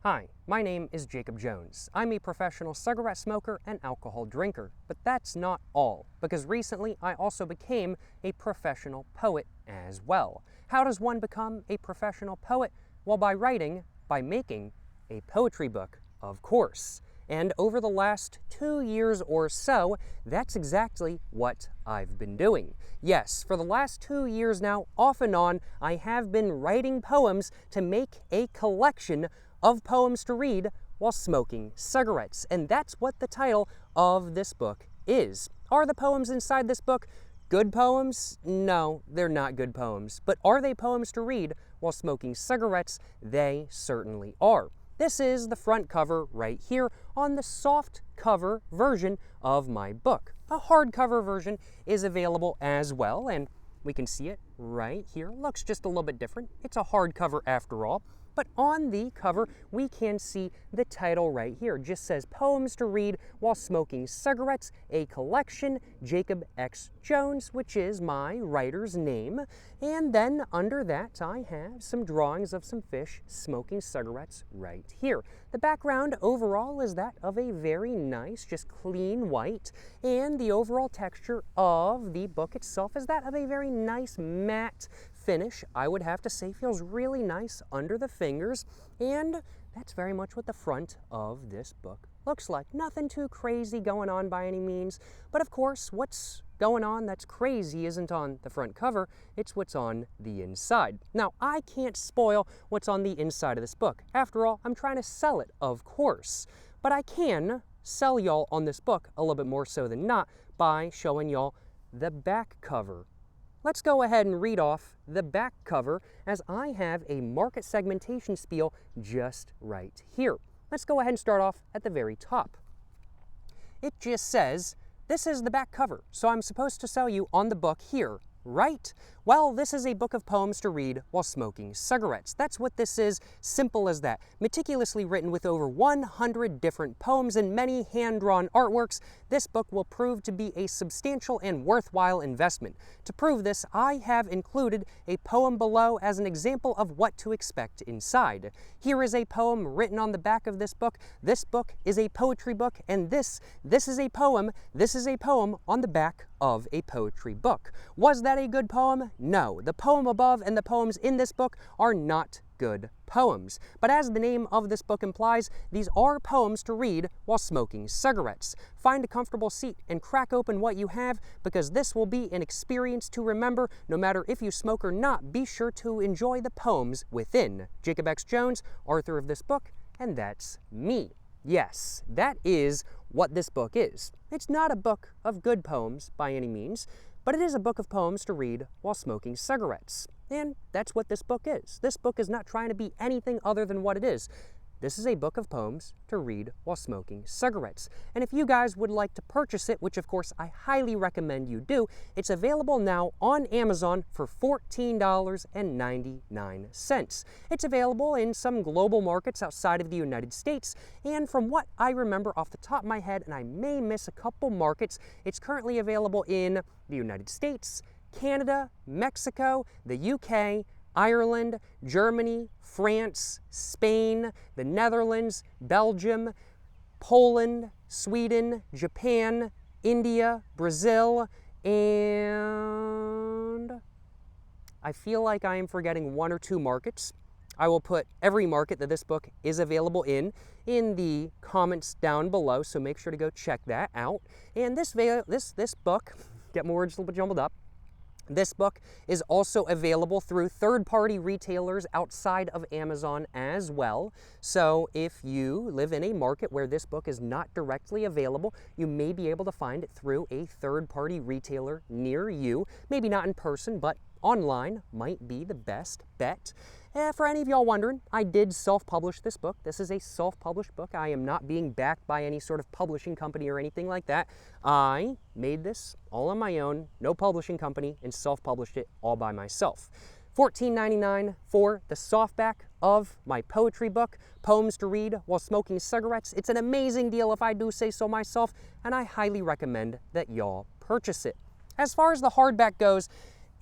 Hi, my name is Jacob Jones. I'm a professional cigarette smoker and alcohol drinker, but that's not all, because recently I also became a professional poet as well. How does one become a professional poet? Well, by making a poetry book, of course. And over the last 2 years or so, that's exactly what I've been doing. Yes, for the last 2 years now, off and on, I have been writing poems to make a collection of poems to read while smoking cigarettes. And that's what the title of this book is. Are the poems inside this book good poems? No, they're not good poems. But are they poems to read while smoking cigarettes? They certainly are. This is the front cover right here on the soft cover version of my book. A hardcover version is available as well, and we can see it right here. Looks just a little bit different. It's a hardcover after all. But on the cover, we can see the title right here. It just says Poems to Read While Smoking Cigarettes, a collection, Jacob X. Jones, which is my writer's name. And then under that, I have some drawings of some fish smoking cigarettes right here. The background overall is that of a very nice, just clean white. And the overall texture of the book itself is that of a very nice matte finish. I would have to say feels really nice under the fingers, and that's very much what the front of this book looks like. Nothing too crazy going on by any means, but of course what's going on that's crazy isn't on the front cover, it's what's on the inside. Now, I can't spoil what's on the inside of this book. After all, I'm trying to sell it, of course, but I can sell y'all on this book a little bit more so than not by showing y'all the back cover. Let's go ahead and read off the back cover as I have a market segmentation spiel just right here. Let's go ahead and start off at the very top. It just says, this is the back cover, so I'm supposed to sell you on the book here, right? Well, this is a book of poems to read while smoking cigarettes. That's what this is, simple as that. Meticulously written with over 100 different poems and many hand-drawn artworks, this book will prove to be a substantial and worthwhile investment. To prove this, I have included a poem below as an example of what to expect inside. Here is a poem written on the back of this book. This book is a poetry book, and this is a poem. This is a poem on the back of a poetry book. Was that a good poem? No. The poem above and the poems in this book are not good poems. But as the name of this book implies, these are poems to read while smoking cigarettes. Find a comfortable seat and crack open what you have, because this will be an experience to remember no matter if you smoke or not. Be sure to enjoy the poems within. Jacob X. Jones, author of this book, and that's me. Yes, that is what this book is. It's not a book of good poems by any means, but it is a book of poems to read while smoking cigarettes. And that's what this book is. This book is not trying to be anything other than what it is. This is a book of poems to read while smoking cigarettes. And if you guys would like to purchase it, which of course I highly recommend you do, it's available now on Amazon for $14.99. It's available in some global markets outside of the United States, and from what I remember off the top of my head, and I may miss a couple markets, it's currently available in the United States, Canada, Mexico, the UK, Ireland, Germany, France, Spain, the Netherlands, Belgium, Poland, Sweden, Japan, India, Brazil, and I feel like I am forgetting 1 or 2 markets. I will put every market that this book is available in the comments down below, so make sure to go check that out. And this book, get my words a little bit jumbled up, this book is also available through third-party retailers outside of Amazon as well. So if you live in a market where this book is not directly available, you may be able to find it through a third-party retailer near you. Maybe not in person, but online might be the best bet. For any of y'all wondering, I did self-publish this book. This is a self-published book. I am not being backed by any sort of publishing company or anything like that. I made this all on my own, no publishing company, and self-published it all by myself. $14.99 for the softback of my poetry book, Poems to Read While Smoking Cigarettes. It's an amazing deal if I do say so myself, and I highly recommend that y'all purchase it. As far as the hardback goes,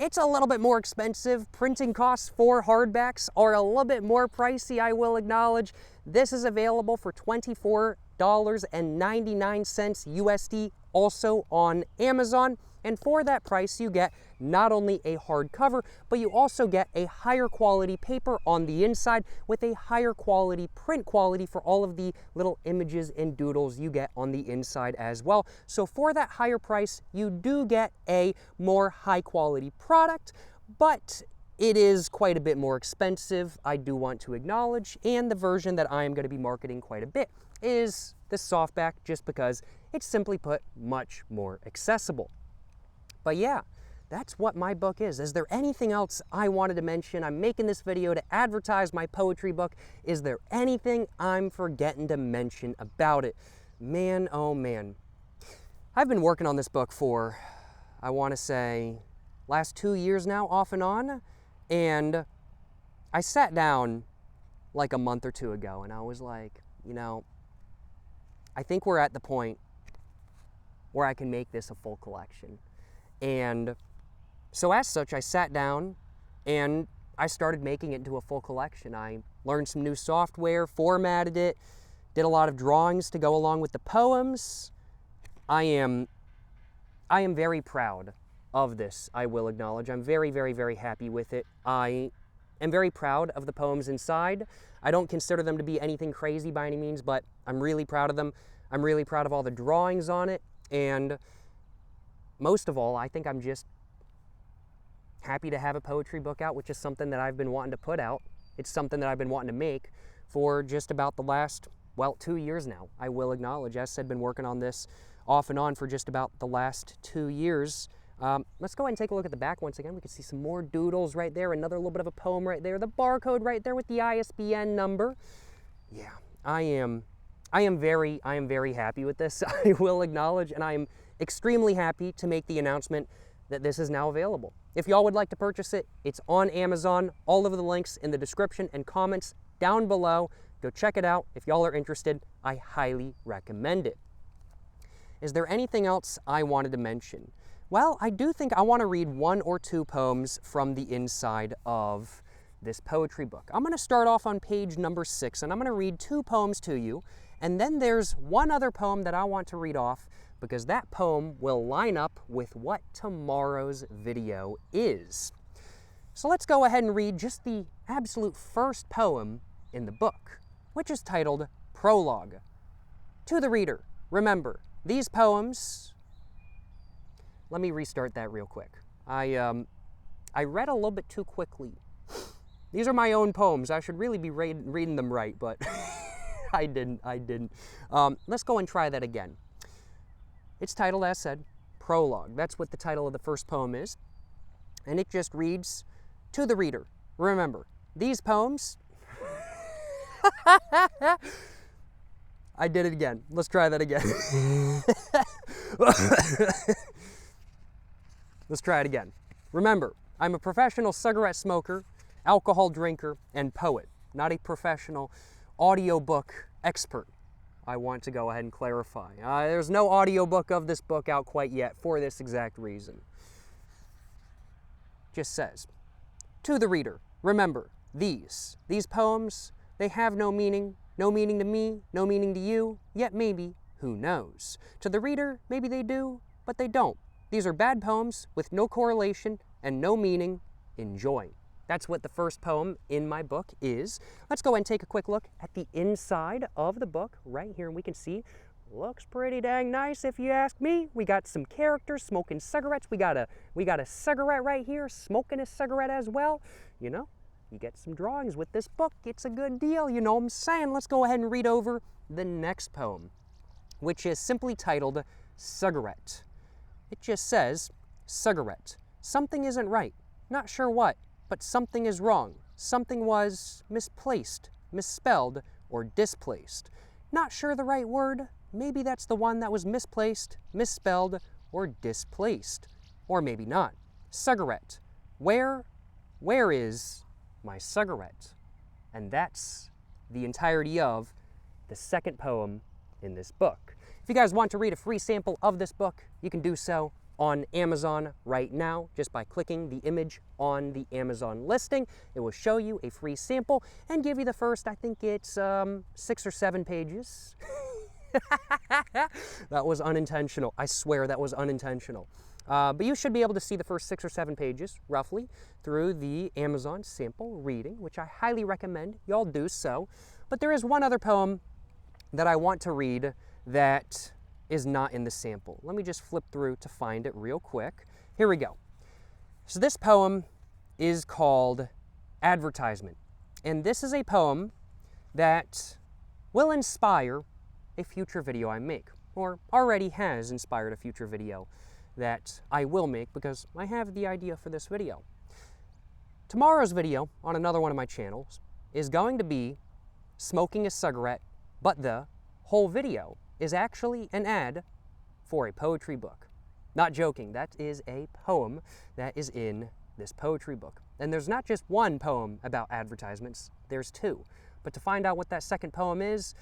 it's a little bit more expensive. Printing costs for hardbacks are a little bit more pricey, I will acknowledge. This is available for $24.99 USD, also on Amazon. And for that price, you get not only a hardcover, but you also get a higher quality paper on the inside with a higher quality print quality for all of the little images and doodles you get on the inside as well. So for that higher price, you do get a more high quality product, but it is quite a bit more expensive, I do want to acknowledge, and the version that I am going to be marketing quite a bit is the softback, just because it's, simply put, much more accessible. But yeah, that's what my book is. Is there anything else I wanted to mention? I'm making this video to advertise my poetry book. Is there anything I'm forgetting to mention about it? Man, oh man. I've been working on this book for, I want to say, last 2 years now, off and on. And I sat down like a month or two ago and I was like, you know, I think we're at the point where I can make this a full collection. And so as such, I sat down and I started making it into a full collection. I learned some new software, formatted it, did a lot of drawings to go along with the poems. I am very proud of this, I will acknowledge. I'm very, very, very happy with it. I am very proud of the poems inside. I don't consider them to be anything crazy by any means, but I'm really proud of them. I'm really proud of all the drawings on it, and most of all, I think I'm just happy to have a poetry book out, which is something that I've been wanting to put out. It's something that I've been wanting to make for just about the last, well, 2 years now. I will acknowledge, as I said, been working on this off and on for just about the last 2 years. Let's go ahead and take a look at the back once again. We can see some more doodles right there, another little bit of a poem right there, the barcode right there with the ISBN number. Yeah, I am very happy with this, I will acknowledge, and I am extremely happy to make the announcement that this is now available. If y'all would like to purchase it, it's on Amazon. All of the links in the description and comments down below. Go check it out. If y'all are interested, I highly recommend it. Is there anything else I wanted to mention? Well, I do think I want to read 1 or 2 poems from the inside of this poetry book. I'm going to start off on page number 6, and I'm going to read 2 poems to you, and then there's one other poem that I want to read off, because that poem will line up with what tomorrow's video is. So let's go ahead and read just the absolute first poem in the book, which is titled Prologue. To the reader, remember, these poems... Let me restart that real quick. I read a little bit too quickly. These are my own poems. I should really be reading them right, but I didn't. Let's go and try that again. It's titled, as said, Prologue. That's what the title of the first poem is. And it just reads, to the reader, remember, these poems... I did it again. Let's try that again. Let's try it again. Remember, I'm a professional cigarette smoker, alcohol drinker, and poet, not a professional audiobook expert. I want to go ahead and clarify. There's no audiobook of this book out quite yet for this exact reason. Just says, to the reader, remember, these poems, they have no meaning to me, no meaning to you, yet maybe, who knows? To the reader, maybe they do, but they don't. These are bad poems with no correlation and no meaning. Enjoy. That's what the first poem in my book is. Let's go and take a quick look at the inside of the book right here, and we can see, looks pretty dang nice if you ask me. We got some characters smoking cigarettes. We got a cigarette right here, smoking a cigarette as well. You know, you get some drawings with this book. It's a good deal, you know what I'm saying? Let's go ahead and read over the next poem, which is simply titled Cigarette. It just says, cigarette. Something isn't right. Not sure what, but something is wrong. Something was misplaced, misspelled, or displaced. Not sure the right word. Maybe that's the one that was misplaced, misspelled, or displaced. Or maybe not. Cigarette. Where is my cigarette? And that's the entirety of the second poem in this book. If you guys want to read a free sample of this book, you can do so on Amazon right now. Just by clicking the image on the Amazon listing, it will show you a free sample and give you the first, I think it's 6 or 7 pages. That was unintentional. I swear that was unintentional. But you should be able to see the first 6 or 7 pages, roughly, through the Amazon sample reading, which I highly recommend y'all do so. But there is one other poem that I want to read that is not in the sample. Let me just flip through to find it real quick. Here we go. So this poem is called Advertisement. And this is a poem that will inspire a future video I make, or already has inspired a future video that I will make because I have the idea for this video. Tomorrow's video on another one of my channels is going to be smoking a cigarette, but the whole video is actually an ad for a poetry book. Not joking, that is a poem that is in this poetry book. And there's not just one poem about advertisements, there's 2. But to find out what that second poem is,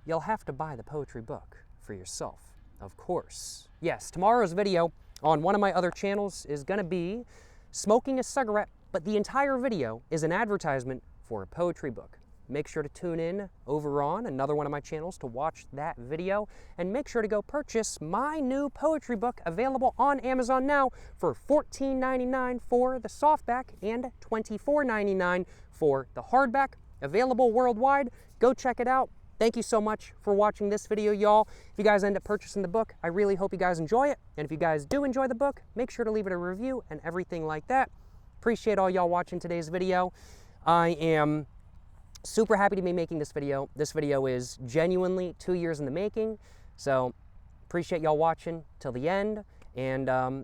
you'll have to buy the poetry book for yourself, of course. Yes, tomorrow's video on one of my other channels is gonna be smoking a cigarette, but the entire video is an advertisement for a poetry book. Make sure to tune in over on another one of my channels to watch that video, and make sure to go purchase my new poetry book available on Amazon now for $14.99 for the softback and $24.99 for the hardback, available worldwide. Go check it out. Thank you so much for watching this video, y'all. If you guys end up purchasing the book, I really hope you guys enjoy it. And if you guys do enjoy the book, make sure to leave it a review and everything like that. Appreciate all y'all watching today's video. I am super happy to be making this video. This video is genuinely 2 years in the making. So appreciate y'all watching till the end. And I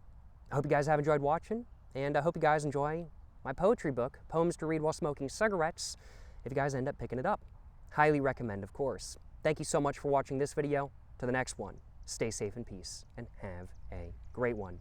hope you guys have enjoyed watching. And I hope you guys enjoy my poetry book, Poems to Read While Smoking Cigarettes, if you guys end up picking it up. Highly recommend, of course. Thank you so much for watching this video. To the next one, stay safe and peace, and have a great one.